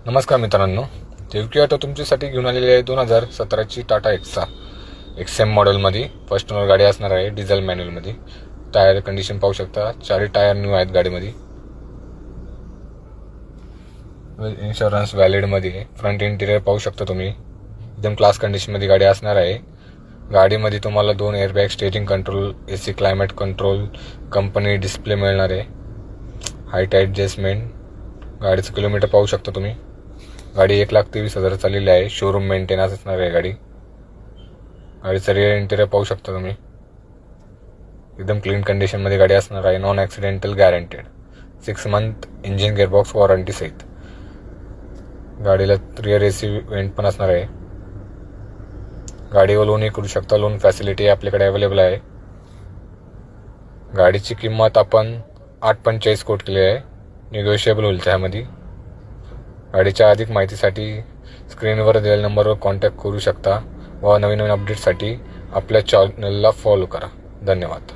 नमस्कार मित्रांनो, देवकी ऑटो तुमच्यासाठी घेऊन आलेली आहे 2017ची टाटा एक्सा XM मॉडेलमध्ये फर्स्ट ओनर गाडी असणार आहे. डिझेल मॅन्युअलमध्ये. टायर कंडिशन पाहू शकता, चारही टायर न्यू आहेत गाडीमध्ये. इन्शुरन्स व्हॅलिडमध्ये. फ्रंट इंटिरियर पाहू शकता तुम्ही, एकदम क्लास कंडिशनमध्ये गाडी असणार आहे. गाडीमध्ये तुम्हाला 2 airbag, steering control, AC climate control, company display मिळणार आहे. Height adjustment. गाडीचं किलोमीटर पाहू शकता तुम्ही. गाडी 1,23,000 चाललेली आहे. शोरूम मेंटेनन्स असणार आहे गाडी. गाडीचं रिअर इंटिरियर पाहू शकता तुम्ही, एकदम क्लीन कंडिशनमध्ये गाडी असणार आहे. Non accidental guaranteed. 6 month engine gearbox warranty सहित. गाडीला रिअर AC वेंट पण असणार आहे. गाडीवर लोनही करू शकता. लोन फॅसिलिटी आपल्याकडे अवेलेबल आहे. गाडीची किंमत आपण 8.45 कोटी केली आहे. निगोशिएबल होईल त्यामध्ये. गाडीच्या अधिक माहितीसाठी स्क्रीनवर दिलेल्या नंबरवर कॉन्टॅक्ट करू शकता व नवीन अपडेटसाठी आपल्या चॅनलला फॉलो करा. धन्यवाद.